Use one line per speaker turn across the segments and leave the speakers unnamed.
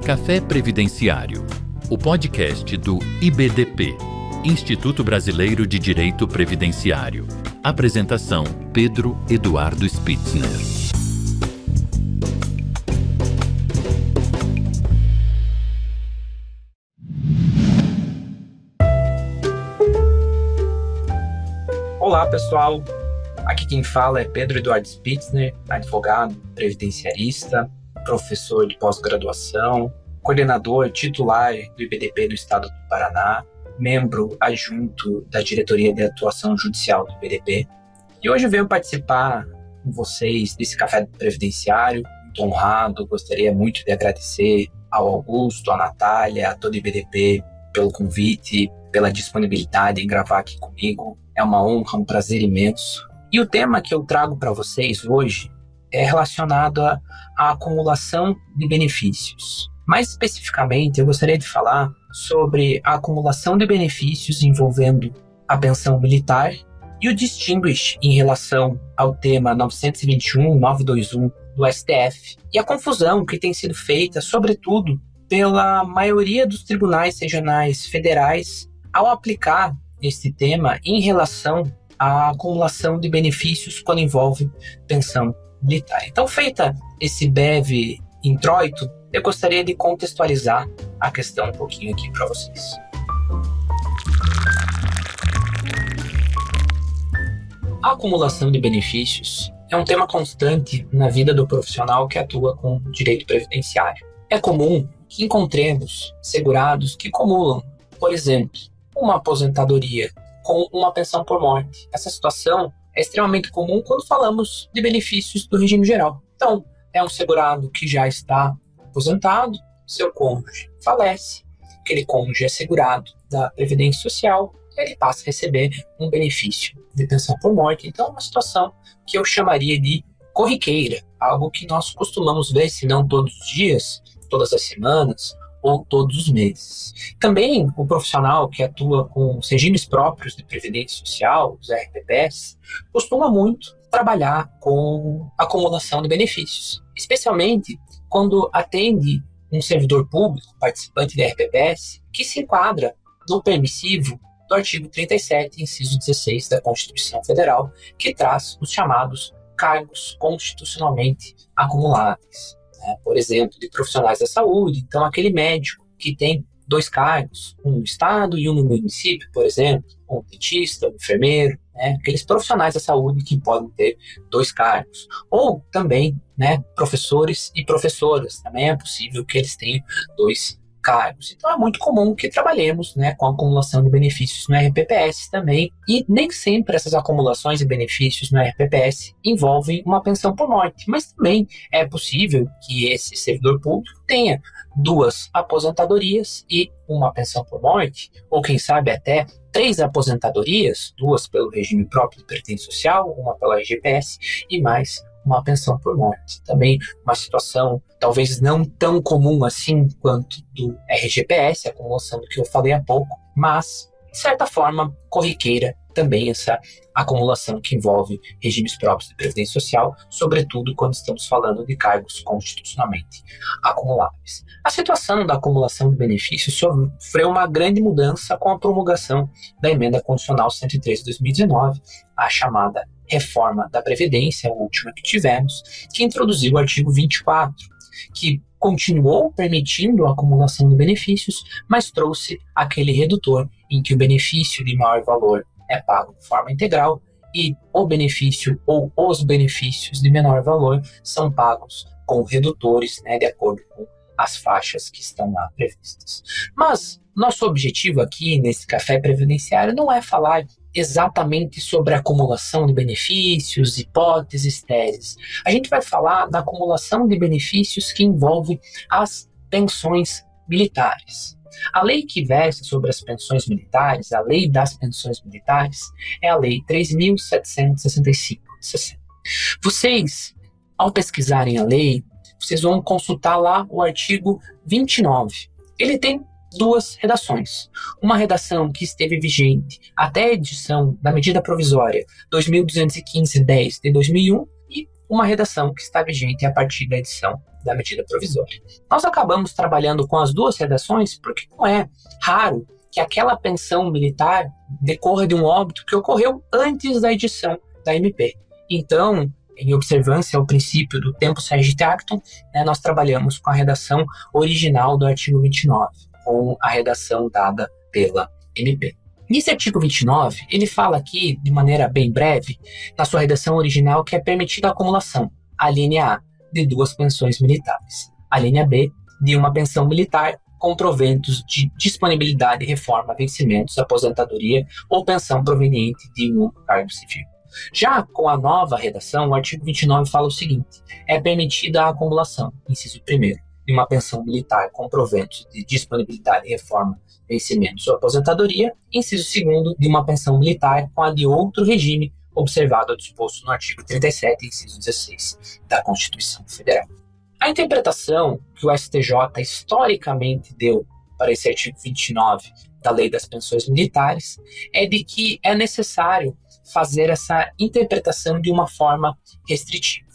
Café Previdenciário, o podcast do IBDP, Instituto Brasileiro de Direito Previdenciário. Apresentação: Pedro Eduardo Spitzner.
Olá, pessoal. Aqui quem fala é Pedro Eduardo Spitzner, advogado, previdenciarista, professor de pós-graduação, coordenador titular do IBDP do Estado do Paraná, membro adjunto da Diretoria de Atuação Judicial do IBDP. E hoje eu venho participar com vocês desse café previdenciário. Muito honrado, gostaria muito de agradecer ao Augusto, à Natália, a todo o IBDP pelo convite, pela disponibilidade em gravar aqui comigo. É uma honra, um prazer imenso. E o tema que eu trago para vocês hoje é relacionado à acumulação de benefícios. Mais especificamente, eu gostaria de falar sobre a acumulação de benefícios envolvendo a pensão militar e o distinguish em relação ao tema 921 do STF e a confusão que tem sido feita, sobretudo, pela maioria dos tribunais regionais federais ao aplicar este tema em relação à acumulação de benefícios quando envolve pensão militar. Então, feita esse breve introito, eu gostaria de contextualizar a questão um pouquinho aqui para vocês. A acumulação de benefícios é um tema constante na vida do profissional que atua com direito previdenciário. É comum que encontremos segurados que acumulam, por exemplo, uma aposentadoria com uma pensão por morte. Essa situação é extremamente comum quando falamos de benefícios do regime geral. Então, é um segurado que já está aposentado, seu cônjuge falece, aquele cônjuge é segurado da Previdência Social, ele passa a receber um benefício de pensão por morte. Então, é uma situação que eu chamaria de corriqueira, algo que nós costumamos ver, se não todos os dias, todas as semanas ou todos os meses. Também o profissional que atua com os regimes próprios de Previdência Social, os RPPs, costuma muito trabalhar com acumulação de benefícios, especialmente quando atende um servidor público, participante de RPPs, que se enquadra no permissivo do artigo 37, inciso 16 da Constituição Federal, que traz os chamados cargos constitucionalmente acumuláveis. Por exemplo, de profissionais da saúde. Então, aquele médico que tem 2 cargos, um no estado e um no município, por exemplo, um dentista, um enfermeiro, aqueles profissionais da saúde que podem ter 2 cargos. Ou também, professores e professoras, também é possível que eles tenham 2 cargos. Então é muito comum que trabalhemos com a acumulação de benefícios no RPPS também, e nem sempre essas acumulações de benefícios no RPPS envolvem uma pensão por morte, mas também é possível que esse servidor público tenha 2 aposentadorias e uma pensão por morte, ou quem sabe até 3 aposentadorias, 2 pelo regime próprio de previdência social, uma pela RGPS e mais uma pensão por morte. Também uma situação talvez não tão comum assim quanto do RGPS, a acumulação do que eu falei há pouco, mas, de certa forma, corriqueira também essa acumulação que envolve regimes próprios de previdência social, sobretudo quando estamos falando de cargos constitucionalmente acumuláveis. A situação da acumulação de benefícios sofreu uma grande mudança com a promulgação da Emenda Constitucional 103 de 2019, a chamada Reforma da Previdência, a última que tivemos, que introduziu o artigo 24, que continuou permitindo a acumulação de benefícios, mas trouxe aquele redutor em que o benefício de maior valor é pago de forma integral e o benefício ou os benefícios de menor valor são pagos com redutores, de acordo com as faixas que estão lá previstas. Mas nosso objetivo aqui nesse café previdenciário não é falar exatamente sobre a acumulação de benefícios, hipóteses, teses. A gente vai falar da acumulação de benefícios que envolve as pensões militares. A lei que versa sobre as pensões militares, a lei das pensões militares, é a lei 3.765 de 60. Vocês, ao pesquisarem a lei, vocês vão consultar lá o artigo 29. Ele tem 2 redações. Uma redação que esteve vigente até a edição da medida provisória 2215-10 de 2001 e uma redação que está vigente a partir da edição da medida provisória. Nós acabamos trabalhando com as duas redações porque não é raro que aquela pensão militar decorra de um óbito que ocorreu antes da edição da MP. Então, em observância ao princípio do tempus regit actum, nós trabalhamos com a redação original do artigo 29, com a redação dada pela MP. Nesse artigo 29, ele fala aqui, de maneira bem breve, na sua redação original, que é permitida a acumulação, a linha A, de 2 pensões militares, a linha B, de uma pensão militar com proventos de disponibilidade, reforma, vencimentos, aposentadoria ou pensão proveniente de um cargo civil. Já com a nova redação, o artigo 29 fala o seguinte: é permitida a acumulação, inciso 1º, de uma pensão militar com proventos de disponibilidade, reforma, vencimentos ou aposentadoria, inciso 2º, de uma pensão militar com a de outro regime, observado ao disposto no artigo 37, inciso 16 da Constituição Federal. A interpretação que o STJ historicamente deu para esse artigo 29 da Lei das Pensões Militares é de que é necessário fazer essa interpretação de uma forma restritiva.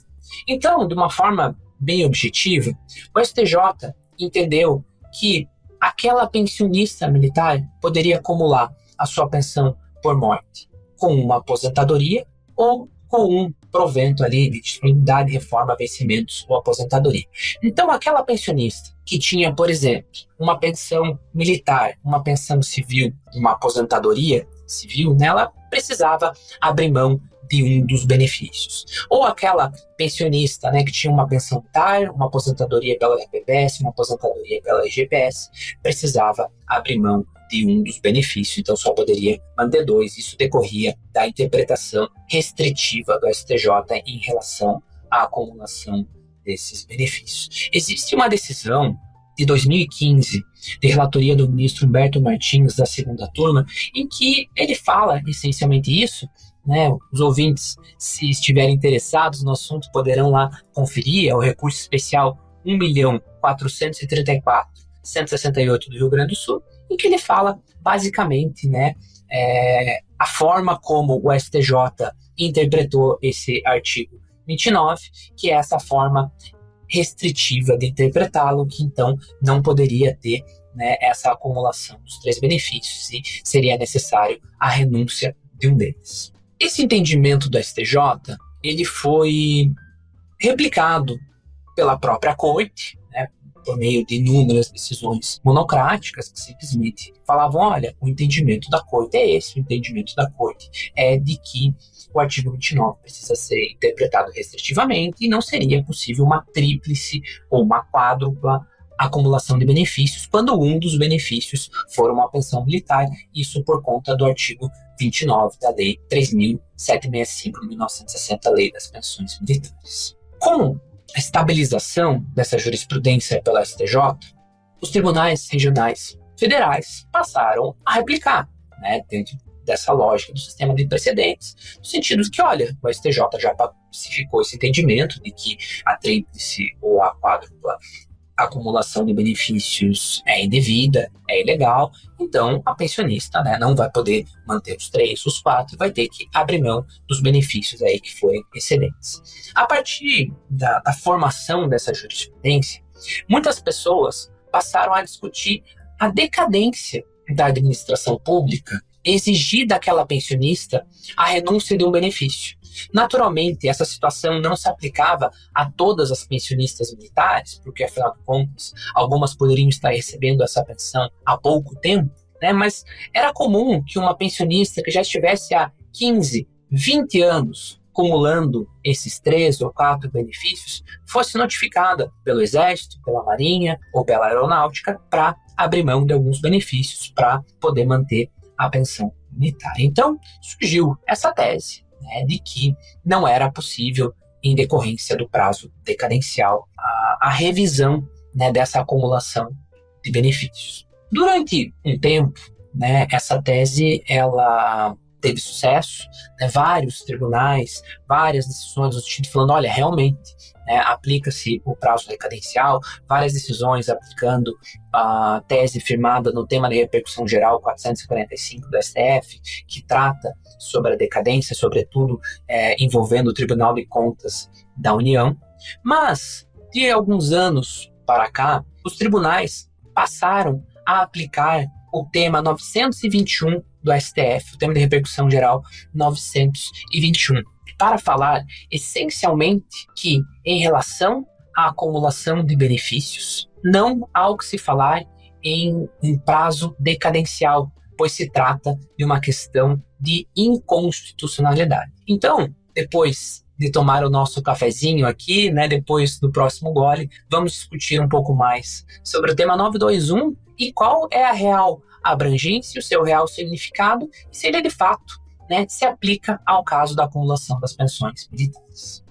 Então, de uma forma bem objetiva, o STJ entendeu que aquela pensionista militar poderia acumular a sua pensão por morte com uma aposentadoria ou com um provento ali de disponibilidade, reforma, vencimentos ou aposentadoria. Então, aquela pensionista que tinha, por exemplo, uma pensão militar, uma pensão civil, uma aposentadoria civil, ela precisava abrir mão de um dos benefícios. Ou aquela pensionista, que tinha uma pensão militar, uma aposentadoria pela FPPS, uma aposentadoria pela IGPS, precisava abrir mão de um dos benefícios, então só poderia manter 2. Isso decorria da interpretação restritiva do STJ em relação à acumulação desses benefícios. Existe uma decisão de 2015, de relatoria do ministro Humberto Martins, da segunda turma, em que ele fala essencialmente isso. Os ouvintes, se estiverem interessados no assunto, poderão lá conferir, é o recurso especial 1.434.168 do Rio Grande do Sul, em que ele fala basicamente a forma como o STJ interpretou esse artigo 29, que é essa forma restritiva de interpretá-lo, que então não poderia ter essa acumulação dos 3 benefícios e seria necessário a renúncia de um deles. Esse entendimento do STJ, ele foi replicado pela própria Corte, por meio de inúmeras decisões monocráticas que simplesmente falavam, olha, o entendimento da Corte é esse, o entendimento da Corte é de que o artigo 29 precisa ser interpretado restritivamente e não seria possível uma tríplice ou uma quádrupla acumulação de benefícios quando um dos benefícios for uma pensão militar, isso por conta do artigo 29 da Lei 3.765 de 1960, Lei das Pensões Militares. Com a estabilização dessa jurisprudência pela STJ, os tribunais regionais federais passaram a replicar, dentro dessa lógica do sistema de precedentes, no sentido de que, olha, o STJ já pacificou esse entendimento de que a tríplice ou a quádrupla acumulação de benefícios é indevida, é ilegal, então a pensionista não vai poder manter os 3, os 4, vai ter que abrir mão dos benefícios aí que forem excedentes. A partir da formação dessa jurisprudência, muitas pessoas passaram a discutir a decadência da administração pública exigir daquela pensionista a renúncia de um benefício. Naturalmente, essa situação não se aplicava a todas as pensionistas militares, porque, afinal de contas, algumas poderiam estar recebendo essa pensão há pouco tempo, mas era comum que uma pensionista que já estivesse há 15, 20 anos acumulando esses 3 ou 4 benefícios fosse notificada pelo Exército, pela Marinha ou pela Aeronáutica para abrir mão de alguns benefícios para poder manter a pensão militar. Então, surgiu essa tese de que não era possível, em decorrência do prazo decadencial, a revisão dessa acumulação de benefícios. Durante um tempo, essa tese ela teve sucesso, vários tribunais, várias decisões no sentido falando, olha, realmente aplica-se o prazo decadencial, várias decisões aplicando a tese firmada no tema de repercussão geral 445 do STF, que trata sobre a decadência, sobretudo envolvendo o Tribunal de Contas da União, mas De alguns anos para cá, os tribunais passaram a aplicar o tema 921 do STF, o tema de repercussão geral 921, para falar essencialmente que, em relação à acumulação de benefícios, não há o que se falar em um prazo decadencial, pois se trata de uma questão de inconstitucionalidade. Então, depois de tomar o nosso cafezinho aqui, depois do próximo gole, vamos discutir um pouco mais sobre o tema 921 e qual é a real abrangência, o seu real significado e se ele de fato se aplica ao caso da acumulação das pensões militares.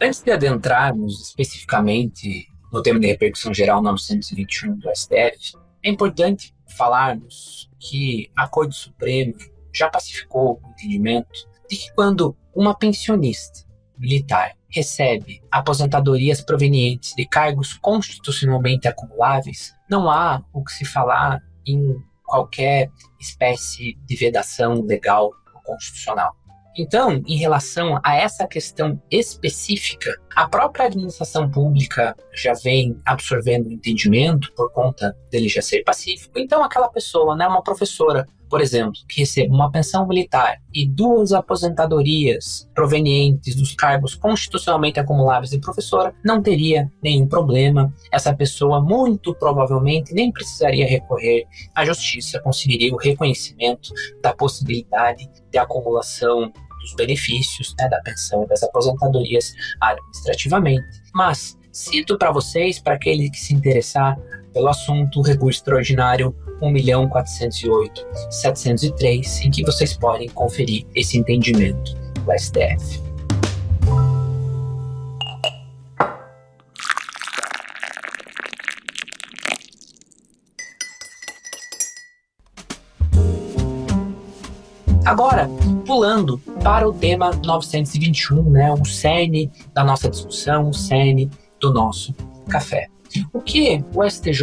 Antes de adentrarmos especificamente no tema de repercussão geral 921 do STF, é importante falarmos que a Corte Suprema já pacificou o entendimento de que quando uma pensionista militar recebe aposentadorias provenientes de cargos constitucionalmente acumuláveis, não há o que se falar em qualquer espécie de vedação legal ou constitucional. Então, em relação a essa questão específica, a própria administração pública já vem absorvendo o entendimento por conta dele já ser pacífico. Então, aquela pessoa, uma professora, por exemplo, que recebe uma pensão militar e 2 aposentadorias provenientes dos cargos constitucionalmente acumuláveis de professora, não teria nenhum problema. Essa pessoa, muito provavelmente, nem precisaria recorrer à justiça, conseguiria o reconhecimento da possibilidade de acumulação dos benefícios, da pensão e das aposentadorias administrativamente. Mas cito para vocês, para aquele que se interessar pelo assunto, o recurso extraordinário 1.408.703, em que vocês podem conferir esse entendimento do STF. Agora, pulando para o tema 921, o cerne da nossa discussão, o cerne do nosso café. O que o STJ,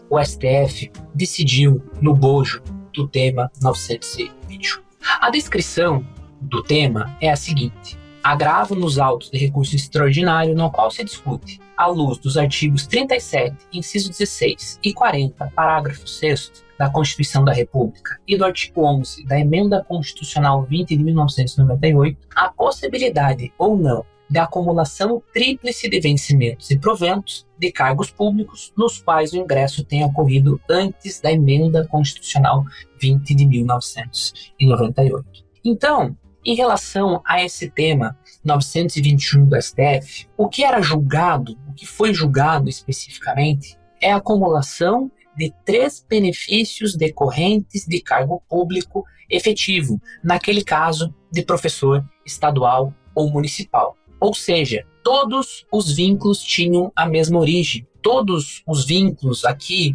o STF, decidiu no bojo do tema 921? A descrição do tema é a seguinte: agravo nos autos de recurso extraordinário no qual se discute, à luz dos artigos 37, inciso 16 e 40, parágrafo 6º, da Constituição da República e do artigo 11 da Emenda Constitucional 20 de 1998, a possibilidade ou não de acumulação tríplice de vencimentos e proventos de cargos públicos nos quais o ingresso tenha ocorrido antes da Emenda Constitucional 20 de 1998. Então, em relação a esse tema 921 do STF, o que era julgado, o que foi julgado especificamente, é a acumulação de 3 benefícios decorrentes de cargo público efetivo, naquele caso de professor estadual ou municipal. Ou seja, todos os vínculos tinham a mesma origem. Todos os vínculos aqui,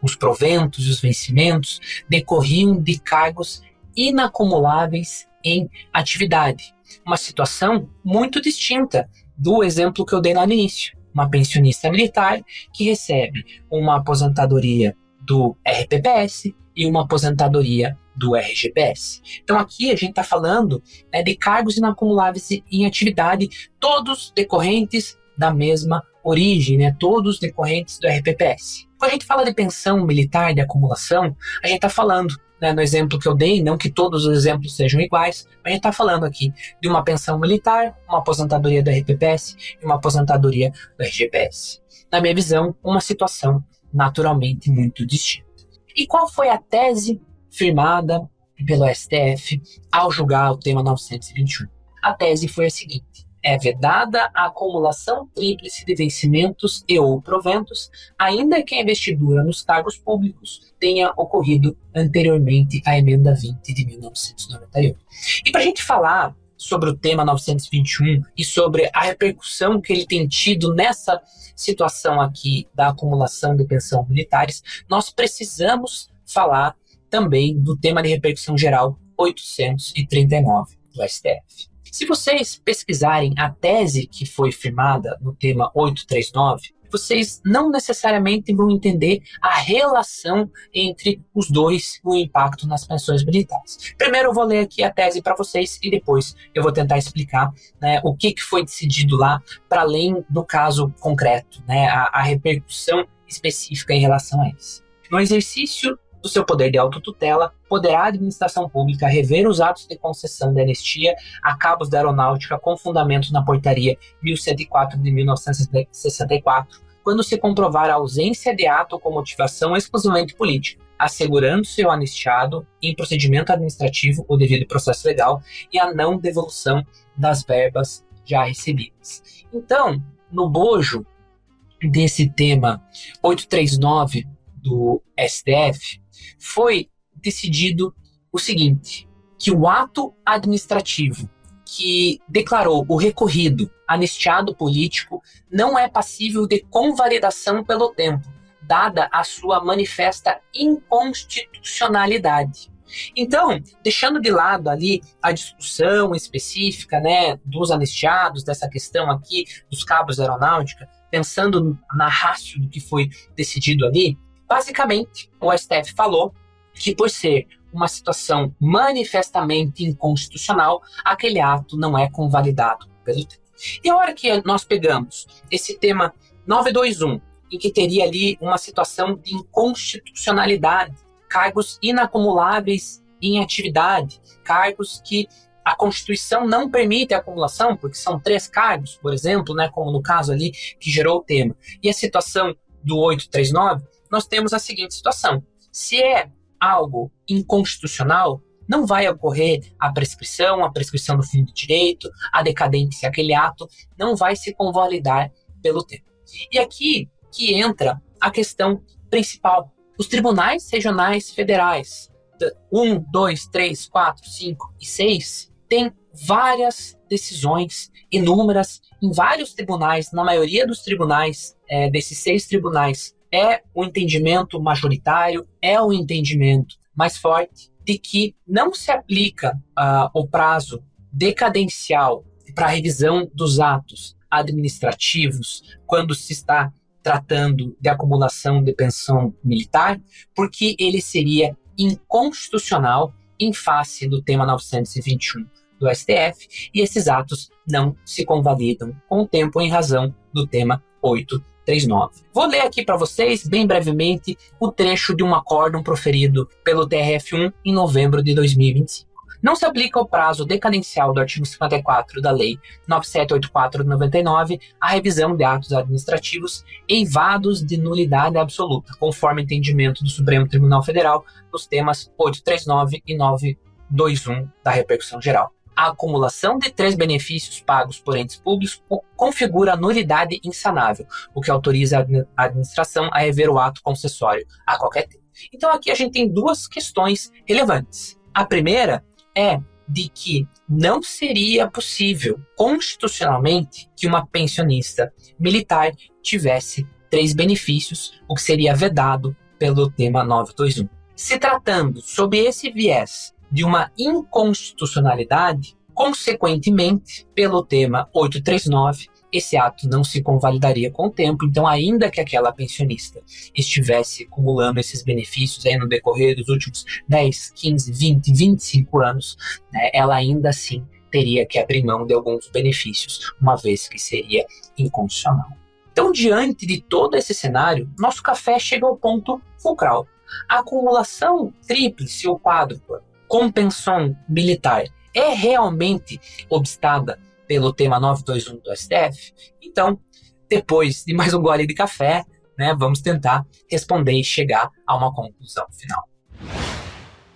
os proventos e os vencimentos, decorriam de cargos inacumuláveis em atividade. Uma situação muito distinta do exemplo que eu dei lá no início. Uma pensionista militar que recebe uma aposentadoria do RPPS e uma aposentadoria do RGPS. Então aqui a gente está falando de cargos inacumuláveis em atividade, todos decorrentes da mesma origem, todos decorrentes do RPPS. Quando a gente fala de pensão militar de acumulação, a gente está falando, no exemplo que eu dei, não que todos os exemplos sejam iguais, mas a gente está falando aqui de uma pensão militar, uma aposentadoria do RPPS e uma aposentadoria do RGPS. Na minha visão, uma situação naturalmente muito distinta. E qual foi a tese firmada pelo STF ao julgar o tema 921? A tese foi a seguinte: é vedada a acumulação tríplice de vencimentos e ou proventos, ainda que a investidura nos cargos públicos tenha ocorrido anteriormente à Emenda 20 de 1998. E para a gente falar sobre o tema 921 e sobre a repercussão que ele tem tido nessa situação aqui da acumulação de pensão militares, nós precisamos falar também do tema de repercussão geral 839 do STF. Se vocês pesquisarem a tese que foi firmada no tema 839, vocês não necessariamente vão entender a relação entre os dois, o impacto nas pensões militares. Primeiro eu vou ler aqui a tese para vocês e depois eu vou tentar explicar, né, o que foi decidido lá, para além do caso concreto, né, a repercussão específica em relação a isso. No exercício do seu poder de autotutela, poderá a administração pública rever os atos de concessão de anistia a cabos da aeronáutica com fundamento na portaria 1104 de 1964, quando se comprovar a ausência de ato com motivação exclusivamente política, assegurando-se o anistiado em procedimento administrativo o devido processo legal e a não devolução das verbas já recebidas. Então, no bojo desse tema 839 do STF, foi decidido o seguinte, que o ato administrativo que declarou o recorrido anistiado político não é passível de convalidação pelo tempo, dada a sua manifesta inconstitucionalidade. Então, deixando de lado ali a discussão específica, né, dos anistiados, dessa questão aqui dos cabos da aeronáutica, pensando na ratio do que foi decidido ali, basicamente, o STF falou que por ser uma situação manifestamente inconstitucional, aquele ato não é convalidado pelo tempo. E a hora que nós pegamos esse tema 921, em que teria ali uma situação de inconstitucionalidade, cargos inacumuláveis em atividade, cargos que a Constituição não permite a acumulação, porque são 3 cargos, por exemplo, né, como no caso ali que gerou o tema. E a situação do 839, nós temos a seguinte situação. Se é algo inconstitucional, não vai ocorrer a prescrição do fim de direito, a decadência, aquele ato não vai se convalidar pelo tempo. E aqui que entra a questão principal. Os tribunais regionais federais, 1, 2, 3, 4, 5 e 6, têm várias decisões inúmeras em vários tribunais, na maioria dos tribunais, desses 6 tribunais, é o entendimento majoritário, é o entendimento mais forte de que não se aplica o prazo decadencial para a revisão dos atos administrativos quando se está tratando de acumulação de pensão militar, porque ele seria inconstitucional em face do tema 921 do STF, e esses atos não se convalidam com o tempo em razão do tema 839. Vou ler aqui para vocês, bem brevemente, o trecho de um acórdão proferido pelo TRF1 em novembro de 2025. Não se aplica o prazo decadencial do artigo 54 da Lei 9784 de 99 à revisão de atos administrativos eivados de nulidade absoluta, conforme entendimento do Supremo Tribunal Federal nos temas 839 e 921 da repercussão geral. A acumulação de 3 benefícios pagos por entes públicos configura a nulidade insanável, o que autoriza a administração a rever o ato concessório a qualquer tempo. Então aqui a gente tem 2 questões relevantes. A primeira é de que não seria possível constitucionalmente que uma pensionista militar tivesse 3 benefícios, o que seria vedado pelo tema 921. Se tratando sob esse viés de uma inconstitucionalidade, consequentemente, pelo tema 839, esse ato não se convalidaria com o tempo, então ainda que aquela pensionista estivesse acumulando esses benefícios aí no decorrer dos últimos 10, 15, 20, 25 anos, né, ela ainda assim teria que abrir mão de alguns benefícios, uma vez que seria inconstitucional. Então, diante de todo esse cenário, nosso café chega ao ponto fulcral. A acumulação tríplice ou quádrupla com pensão militar é realmente obstada pelo tema 921 do STF? Então, depois de mais um gole de café, né, vamos tentar responder e chegar a uma conclusão final.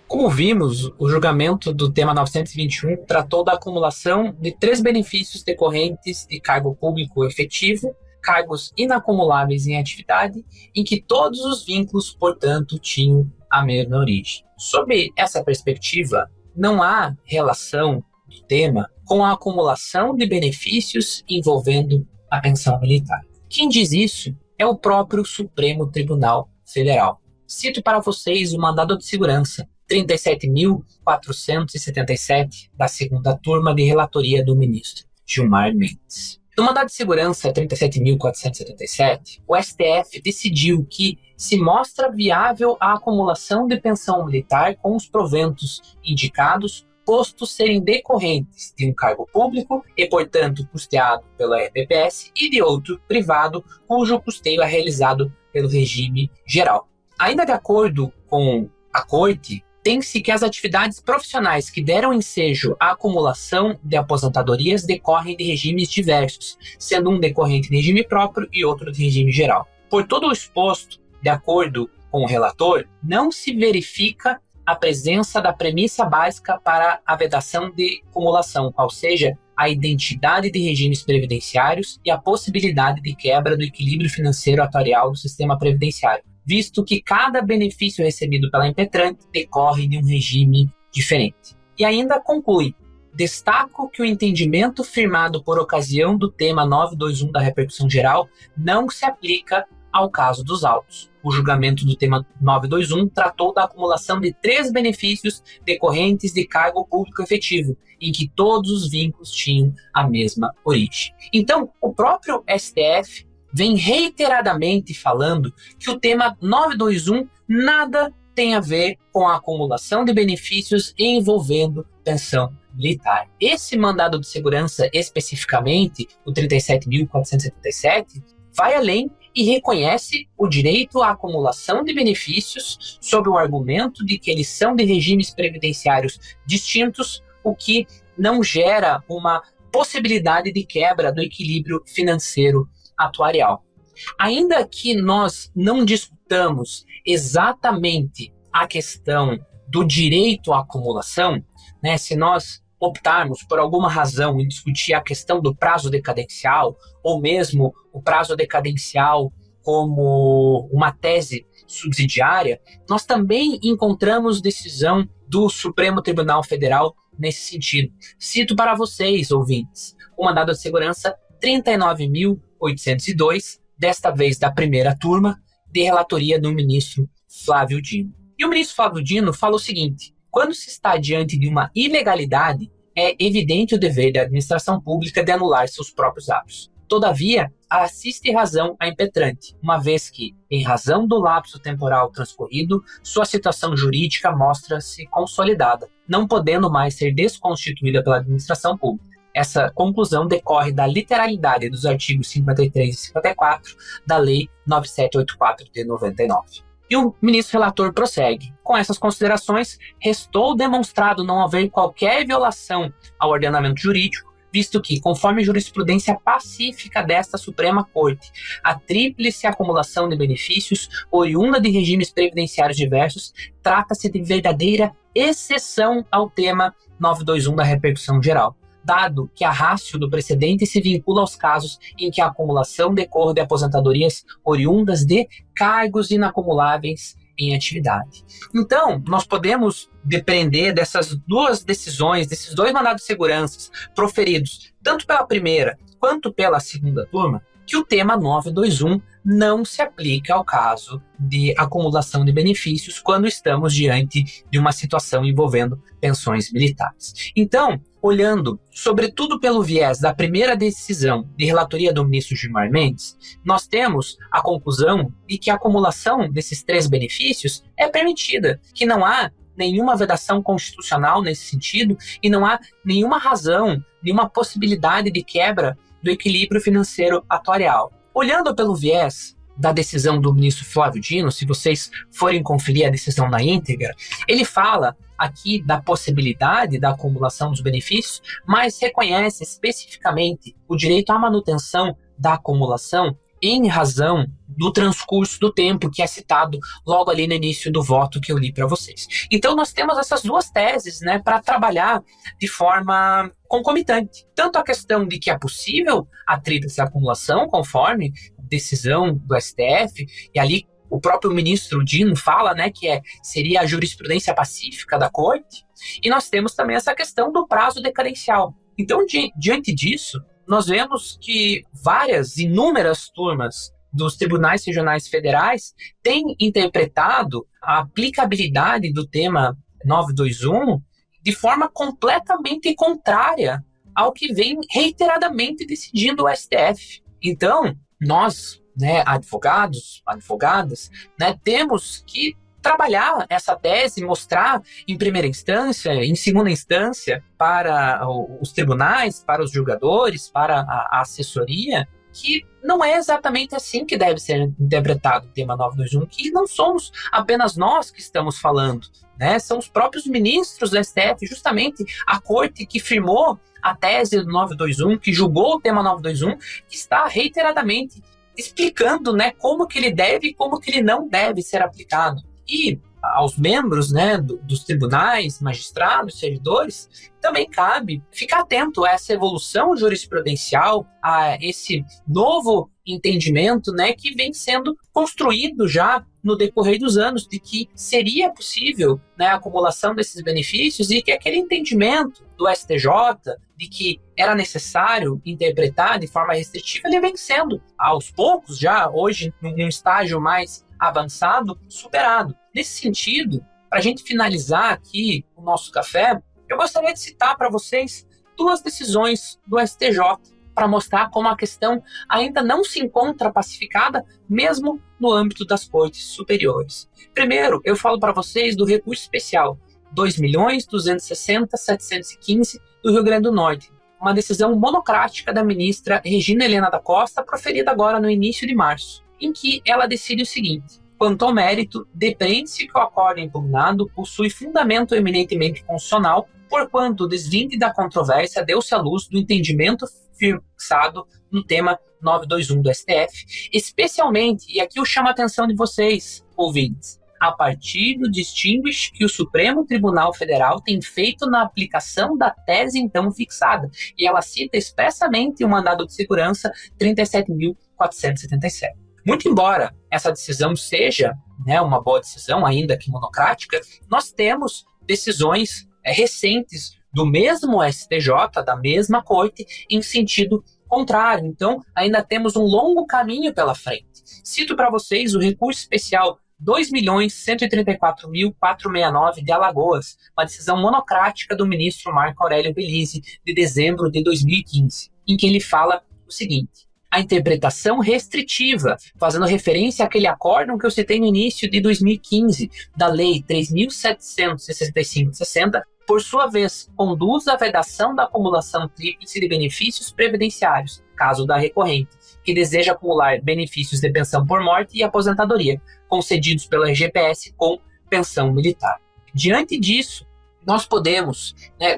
Como vimos, o julgamento do tema 921 tratou da acumulação de 3 benefícios decorrentes de cargo público efetivo, cargos inacumuláveis em atividade, em que todos os vínculos, portanto, tinham a mesma origem. Sob essa perspectiva, não há relação do tema com a acumulação de benefícios envolvendo a pensão militar. Quem diz isso é o próprio Supremo Tribunal Federal. Cito para vocês o mandado de segurança 37.477 da segunda turma de relatoria do ministro Gilmar Mendes. No mandado de segurança 37.477, o STF decidiu que se mostra viável a acumulação de pensão militar com os proventos indicados, posto serem decorrentes de um cargo público e, portanto, custeado pela RPPS, e de outro privado, cujo custeio é realizado pelo regime geral. Ainda de acordo com a Corte, tem-se que as atividades profissionais que deram ensejo à acumulação de aposentadorias decorrem de regimes diversos, sendo um decorrente de regime próprio e outro de regime geral. Por todo o exposto, de acordo com o relator, não se verifica a presença da premissa básica para a vedação de acumulação, qual seja a identidade de regimes previdenciários e a possibilidade de quebra do equilíbrio financeiro atuarial do sistema previdenciário, visto que cada benefício recebido pela impetrante decorre de um regime diferente. E ainda conclui: destaco que o entendimento firmado por ocasião do tema 921 da repercussão geral não se aplica ao caso dos autos. O julgamento do tema 921 tratou da acumulação de 3 benefícios decorrentes de cargo público efetivo, em que todos os vínculos tinham a mesma origem. Então, o próprio STF vem reiteradamente falando que o tema 921 nada tem a ver com a acumulação de benefícios envolvendo pensão militar. Esse mandado de segurança, especificamente, o 37.477, vai além e reconhece o direito à acumulação de benefícios sob o argumento de que eles são de regimes previdenciários distintos, o que não gera uma possibilidade de quebra do equilíbrio financeiro atuarial. Ainda que nós não discutamos exatamente a questão do direito à acumulação, né, se nós optarmos por alguma razão em discutir a questão do prazo decadencial, ou mesmo o prazo decadencial como uma tese subsidiária, nós também encontramos decisão do Supremo Tribunal Federal nesse sentido. Cito para vocês, ouvintes, o mandado de segurança 39.802, desta vez da primeira turma, de relatoria do ministro Flávio Dino. E o ministro Flávio Dino fala o seguinte: quando se está diante de uma ilegalidade, é evidente o dever da administração pública de anular seus próprios atos. Todavia, assiste razão a impetrante, uma vez que, em razão do lapso temporal transcorrido, sua situação jurídica mostra-se consolidada, não podendo mais ser desconstituída pela administração pública. Essa conclusão decorre da literalidade dos artigos 53 e 54 da Lei 9784 de 99. E o ministro relator prossegue: com essas considerações, restou demonstrado não haver qualquer violação ao ordenamento jurídico, visto que, conforme jurisprudência pacífica desta Suprema Corte, a tríplice acumulação de benefícios oriunda de regimes previdenciários diversos trata-se de verdadeira exceção ao tema 921 da repercussão geral, dado que a ratio do precedente se vincula aos casos em que a acumulação decorre de aposentadorias oriundas de cargos inacumuláveis em atividade. Então, nós podemos depender dessas duas decisões, desses dois mandados de segurança proferidos, tanto pela primeira quanto pela segunda turma, que o tema 921 não se aplica ao caso de acumulação de benefícios quando estamos diante de uma situação envolvendo pensões militares. Então, olhando sobretudo pelo viés da primeira decisão de relatoria do ministro Gilmar Mendes, nós temos a conclusão de que a acumulação desses 3 benefícios é permitida, que não há nenhuma vedação constitucional nesse sentido e não há nenhuma razão, nenhuma possibilidade de quebra do equilíbrio financeiro atuarial. Olhando pelo viés da decisão do ministro Flávio Dino, se vocês forem conferir a decisão na íntegra, ele fala aqui da possibilidade da acumulação dos benefícios, mas reconhece especificamente o direito à manutenção da acumulação em razão do transcurso do tempo que é citado logo ali no início do voto que eu li para vocês. Então nós temos essas duas teses, né, para trabalhar de forma concomitante. Tanto a questão de que é possível a tríplice acumulação, conforme decisão do STF, e ali o próprio ministro Dino fala, né, que seria a jurisprudência pacífica da Corte, e nós temos também essa questão do prazo decadencial. Então, diante disso, nós vemos que inúmeras turmas dos tribunais regionais federais têm interpretado a aplicabilidade do tema 921 de forma completamente contrária ao que vem reiteradamente decidindo o STF. Então, nós, advogados, advogadas, temos que trabalhar essa tese, mostrar em primeira instância, em segunda instância, para os tribunais, para os julgadores, para a assessoria, que não é exatamente assim que deve ser interpretado o tema 921, que não somos apenas nós que estamos falando, são os próprios ministros do STF, justamente a corte que firmou a tese do 921, que julgou o tema 921, que está reiteradamente explicando como que ele deve e como que ele não deve ser aplicado. E aos membros dos tribunais, magistrados, servidores, também cabe ficar atento a essa evolução jurisprudencial, a esse novo entendimento que vem sendo construído já no decorrer dos anos, de que seria possível a acumulação desses benefícios e que aquele entendimento do STJ, de que era necessário interpretar de forma restritiva, ele vem sendo, aos poucos, já hoje, num estágio mais avançado, superado. Nesse sentido, para a gente finalizar aqui o nosso café, eu gostaria de citar para vocês 2 decisões do STJ para mostrar como a questão ainda não se encontra pacificada, mesmo no âmbito das cortes superiores. Primeiro, eu falo para vocês do recurso especial 2.260.715 do Rio Grande do Norte, uma decisão monocrática da ministra Regina Helena da Costa, proferida agora no início de março, em que ela decide o seguinte: quanto ao mérito, depreende-se que o acórdão impugnado possui fundamento eminentemente constitucional, porquanto o desvinde da controvérsia deu-se à luz do entendimento fixado no tema 921 do STF, especialmente, e aqui eu chamo a atenção de vocês, ouvintes, a partir do distinguish que o Supremo Tribunal Federal tem feito na aplicação da tese então fixada. E ela cita expressamente o mandado de segurança 37.477. Muito embora essa decisão seja uma boa decisão, ainda que monocrática, nós temos decisões recentes do mesmo STJ, da mesma corte, em sentido contrário. Então, ainda temos um longo caminho pela frente. Cito para vocês o recurso especial 2.134.469 de Alagoas, uma decisão monocrática do ministro Marco Aurélio Belize, de dezembro de 2015, em que ele fala o seguinte: a interpretação restritiva, fazendo referência àquele acórdão que eu citei no início de 2015, da Lei 3.765/60, por sua vez, conduz à vedação da acumulação tríplice de benefícios previdenciários, caso da recorrente, que deseja acumular benefícios de pensão por morte e aposentadoria, concedidos pela RGPS com pensão militar. Diante disso, nós podemos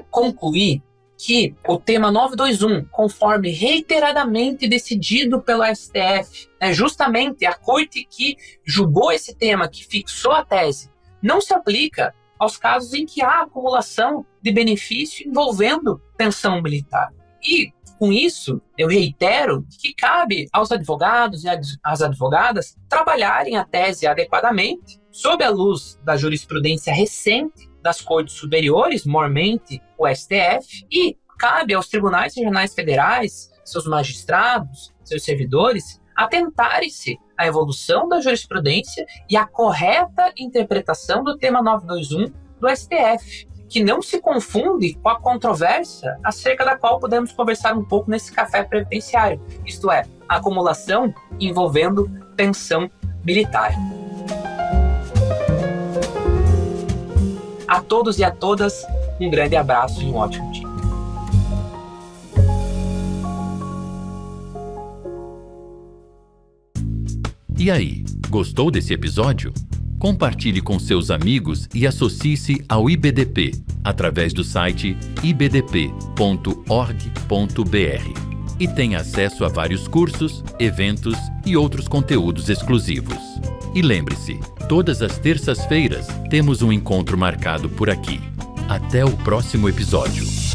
concluir que o tema 921, conforme reiteradamente decidido pelo STF, justamente a corte que julgou esse tema, que fixou a tese, não se aplica aos casos em que há acumulação de benefício envolvendo pensão militar. E, com isso, eu reitero que cabe aos advogados e às advogadas trabalharem a tese adequadamente, sob a luz da jurisprudência recente das cortes superiores, mormente o STF, e cabe aos tribunais regionais federais, seus magistrados, seus servidores, atentarem-se à evolução da jurisprudência e à correta interpretação do tema 921 do STF, que não se confunde com a controvérsia acerca da qual podemos conversar um pouco nesse café previdenciário, isto é, a acumulação envolvendo pensão militar. A todos e a todas, um grande abraço e um ótimo dia.
E aí, gostou desse episódio? Compartilhe com seus amigos e associe-se ao IBDP através do site ibdp.org.br e tenha acesso a vários cursos, eventos e outros conteúdos exclusivos. E lembre-se, todas as terças-feiras temos um encontro marcado por aqui. Até o próximo episódio.